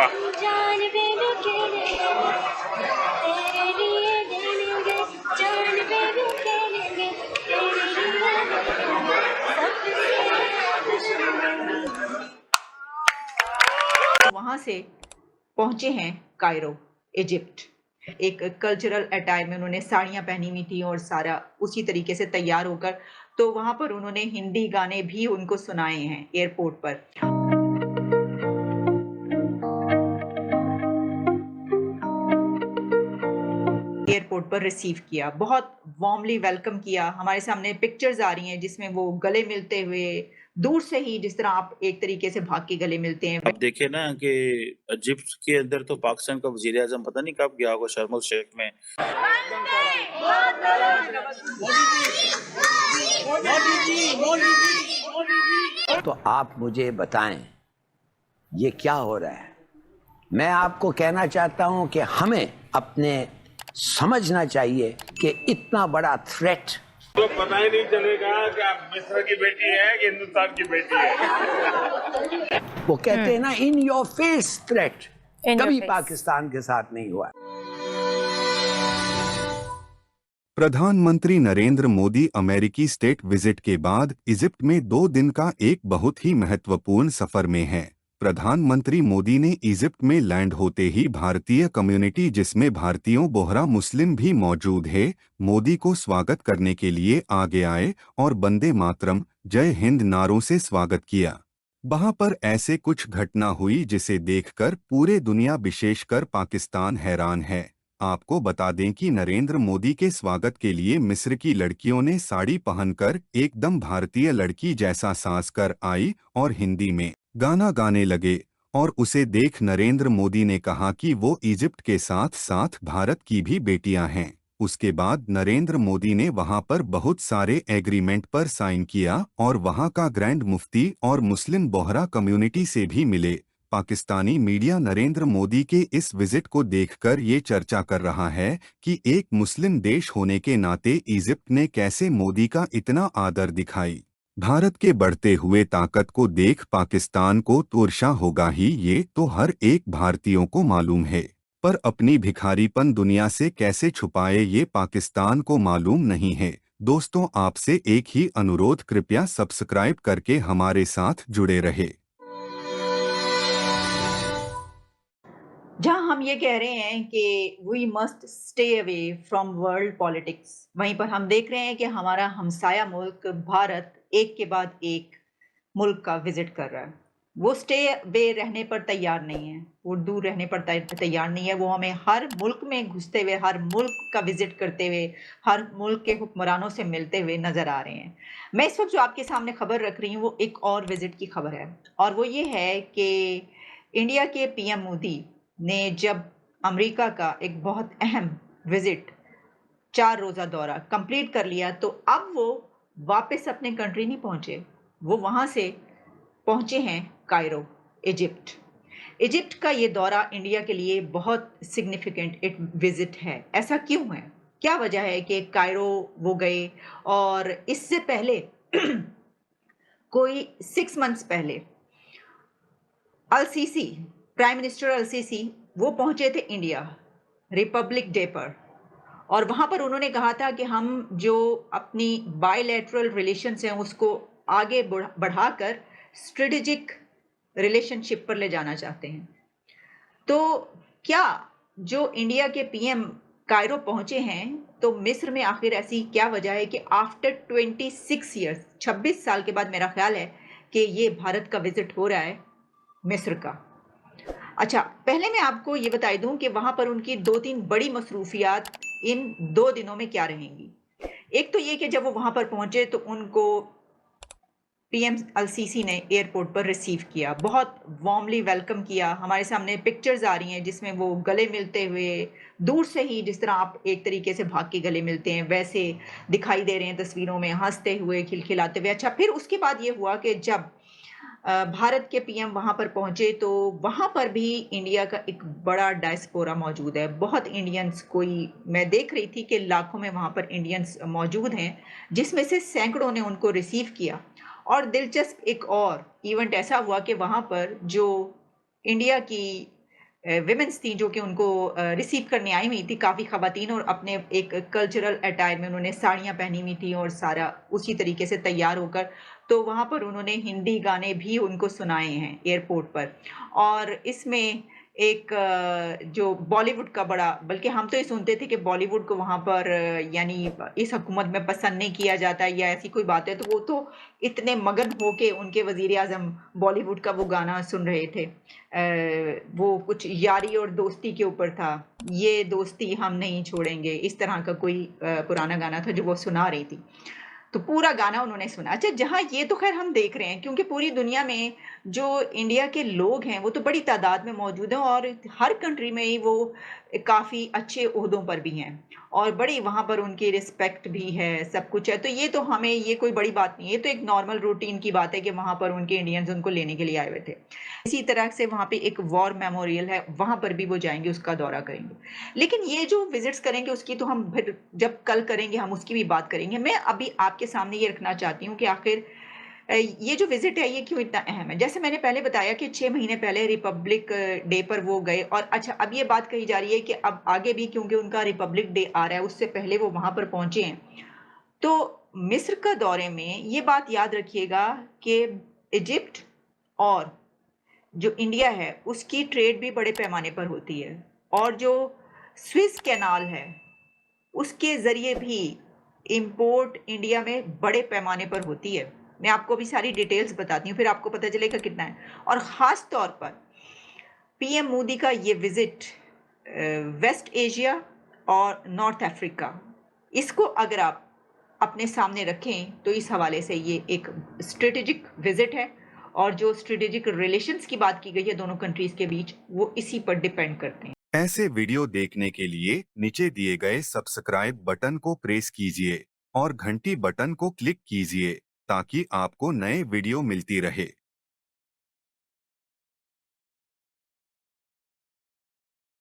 वाह। जान पे भी खेलेंगे, तेरे लिए खेलेंगे, जान पे भी खेलेंगे, तेरे लिए वहां से पहुंचे हैं कायरो, इजिप्ट। एक कल्चरल अटायर में उन्होंने साड़ियां पहनी हुई थी और सारा उसी तरीके से तैयार होकर, तो वहां पर उन्होंने हिंदी गाने भी उनको सुनाए हैं एयरपोर्ट पर। एयरपोर्ट पर रिसीव किया, बहुत वार्मली वेलकम किया। हमारे सामने पिक्चर्स आ रही हैं जिसमें वो गले मिलते हुए, दूर से ही जिस तरह आप एक तरीके से भाग के गले मिलते हैं। अब देखे ना कि इजिप्ट के अंदर तो पाकिस्तान का वजीर आजम पता नहीं कब गया होगा शर्म अल शेख में। तो आप मुझे बताएं ये क्या हो रहा है। मैं आपको कहना चाहता हूं कि हमें अपने समझना चाहिए कि इतना बड़ा थ्रेट तो पता ही नहीं चलेगा कि आप मिस्र की बेटी है कि हिंदुस्तान की बेटी है। वो कहते हैं ना, in your face threat In your कभी face. पाकिस्तान के साथ नहीं हुआ। प्रधानमंत्री नरेंद्र मोदी अमेरिकी स्टेट विजिट के बाद इजिप्ट में 2 दिन का एक बहुत ही महत्वपूर्ण सफर में हैं। प्रधानमंत्री मोदी ने इजिप्ट में लैंड होते ही भारतीय कम्युनिटी, जिसमें भारतीयों बोहरा मुस्लिम भी मौजूद है, मोदी को स्वागत करने के लिए आगे आए और वंदे मातरम, जय हिंद नारों से स्वागत किया। वहां पर ऐसे कुछ घटना हुई जिसे देखकर पूरे दुनिया विशेषकर पाकिस्तान हैरान है। आपको बता दें कि नरेंद्र मोदी के स्वागत के लिए मिस्र की लड़कियों ने साड़ी पहनकर एकदम भारतीय लड़की जैसा साज कर आई और हिंदी में गाना गाने लगे, और उसे देख नरेंद्र मोदी ने कहा कि वो इजिप्ट के साथ साथ भारत की भी बेटियां हैं। उसके बाद नरेंद्र मोदी ने वहां पर बहुत सारे एग्रीमेंट पर साइन किया और वहां का ग्रैंड मुफ्ती और मुस्लिम बोहरा कम्युनिटी से भी मिले। पाकिस्तानी मीडिया नरेंद्र मोदी के इस विजिट को देखकर ये चर्चा कर रहा है कि एक मुस्लिम देश होने के नाते इजिप्ट ने कैसे मोदी का इतना आदर दिखाई। भारत के बढ़ते हुए ताकत को देख पाकिस्तान को तो ईर्ष्या होगा ही, ये तो हर एक भारतीयों को मालूम है, पर अपनी भिखारीपन दुनिया से कैसे छुपाए ये पाकिस्तान को मालूम नहीं है। दोस्तों, आपसे एक ही अनुरोध, कृपया सब्सक्राइब करके हमारे साथ जुड़े रहे। जहां हम ये कह रहे हैं कि we must stay away from world politics, वहीं पर हम देख रहे हैं कि हमारा हमसाया मुल्क भारत एक के बाद एक मुल्क का विजिट कर रहा है। वो स्टे अवे रहने पर तैयार नहीं है, वो दूर रहने पर तैयार नहीं है। वो हमें हर मुल्क में घुसते हुए, हर मुल्क का विजिट करते हुए, हर मुल्क के हुक्मरानों से मिलते हुए नजर आ रहे हैं। मैं इस वक्त जो आपके सामने खबर रख रही हूँ वो एक और विजिट की खबर है, और वो ये है कि इंडिया के पीएम मोदी ने जब अमेरिका का एक बहुत अहम विजिट, 4 रोज़ा दौरा कंप्लीट कर लिया, तो अब वो वापस अपने कंट्री नहीं पहुंचे, वो वहां से पहुंचे हैं कायरो, इजिप्ट। इजिप्ट का ये दौरा इंडिया के लिए बहुत सिग्निफिकेंट एक विजिट है। ऐसा क्यों है, क्या वजह है कि कायरो वो गए? और इससे पहले कोई 6 मंथ्स पहले अल-सीसी, प्राइम मिनिस्टर अल-सीसी, वो पहुंचे थे इंडिया रिपब्लिक डे पर, और वहां पर उन्होंने कहा था कि हम जो अपनी बायलैटरल रिलेशंस हैं उसको आगे बढ़ाकर स्ट्रेटेजिक रिलेशनशिप पर ले जाना चाहते हैं। तो क्या जो इंडिया के पीएम कायरो पहुंचे हैं, तो मिस्र में आखिर ऐसी क्या वजह है कि आफ्टर 26 ईयर्स, 26 साल के बाद मेरा ख्याल है कि ये भारत का विजिट हो रहा है मिस्र का। अच्छा, पहले मैं आपको ये बता दूं कि वहां पर उनकी 2-3 बड़ी मसरूफियात इन 2 दिनों में क्या रहेंगी। एक तो ये कि जब वो वहां पर पहुंचे तो उनको पीएम अल-सीसी ने एयरपोर्ट पर रिसीव किया, बहुत वार्मली वेलकम किया। हमारे सामने पिक्चर्स आ रही हैं जिसमें वो गले मिलते हुए, दूर से ही जिस तरह आप एक तरीके से भाग के गले मिलते हैं वैसे दिखाई दे रहे हैं तस्वीरों में, हंसते हुए, खिलखिलाते हुए। अच्छा, फिर उसके बाद ये हुआ कि जब भारत के पीएम वहां पर पहुंचे तो वहां पर भी इंडिया का एक बड़ा डायस्पोरा मौजूद है। बहुत इंडियंस, कोई मैं देख रही थी कि लाखों में वहां पर इंडियंस मौजूद हैं, जिसमें से सैकड़ों ने उनको रिसीव किया। और दिलचस्प एक और इवेंट ऐसा हुआ कि वहां पर जो इंडिया की विमेंस थी जो कि उनको रिसीव करने आई हुई थी, काफ़ी ख़वातीन, और अपने एक कल्चरल अटायर में उन्होंने साड़ियाँ पहनी हुई थी और सारा उसी तरीके से तैयार होकर, तो वहाँ पर उन्होंने हिंदी गाने भी उनको सुनाए हैं एयरपोर्ट पर। और इसमें एक जो बॉलीवुड का बड़ा, बल्कि हम तो ये सुनते थे कि बॉलीवुड को वहाँ पर यानी इस हुकूमत में पसंद नहीं किया जाता या ऐसी कोई बात है, तो वो तो इतने मगन होके उनके वज़ीर-ए-आज़म बॉलीवुड का वो गाना सुन रहे थे। वो कुछ यारी और दोस्ती के ऊपर था, ये दोस्ती हम नहीं छोड़ेंगे, इस तरह का कोई पुराना गाना था जो वो सुना रही थी। तो पूरा गाना उन्होंने सुना। अच्छा, जहाँ ये तो ख़ैर हम देख रहे हैं, क्योंकि पूरी दुनिया में जो इंडिया के लोग हैं, वो तो बड़ी तादाद में मौजूद हैं और हर कंट्री में ही वो काफ़ी अच्छे ओहदों पर भी हैं और बड़ी वहाँ पर उनकी रिस्पेक्ट भी है, सब कुछ है। तो ये तो हमें ये कोई बड़ी बात नहीं है, ये तो एक नॉर्मल रूटीन की बात है कि वहाँ पर उनके इंडियंस उनको लेने के लिए आए हुए थे। इसी तरह से वहाँ पे एक वॉर मेमोरियल है, वहाँ पर भी वो जाएँगे, उसका दौरा करेंगे। लेकिन ये जो विज़िट्स करेंगे उसकी तो हम फिर जब कल करेंगे हम उसकी भी बात करेंगे। मैं अभी आपके सामने ये रखना चाहती हूँ कि आखिर ये जो विज़िट है ये क्यों इतना अहम है? जैसे मैंने पहले बताया कि 6 महीने पहले रिपब्लिक डे पर वो गए, और अच्छा, अब ये बात कही जा रही है कि अब आगे भी क्योंकि उनका रिपब्लिक डे आ रहा है, उससे पहले वो वहाँ पर पहुँचे हैं। तो मिस्र का दौरे में ये बात याद रखिएगा कि इजिप्ट और जो इंडिया है उसकी ट्रेड भी बड़े पैमाने पर होती है, और जो स्विस कैनाल है उसके ज़रिए भी इंपोर्ट इंडिया में बड़े पैमाने पर होती है। मैं आपको अभी सारी डिटेल्स बताती हूँ, फिर आपको पता चलेगा कितना है। और ख़ास तौर पर पीएम मोदी का ये विज़िट वेस्ट एशिया और नॉर्थ अफ्रीका, इसको अगर आप अपने सामने रखें तो इस हवाले से ये एक स्ट्रेटेजिक विज़िट है, और जो स्ट्रेटेजिक रिलेशंस की बात की गई है दोनों कंट्रीज़ के बीच, वो इसी पर डिपेंड करते हैं। ऐसे वीडियो देखने के लिए नीचे दिए गए सब्सक्राइब बटन को प्रेस कीजिए और घंटी बटन को क्लिक कीजिए ताकि आपको नए वीडियो मिलती रहे।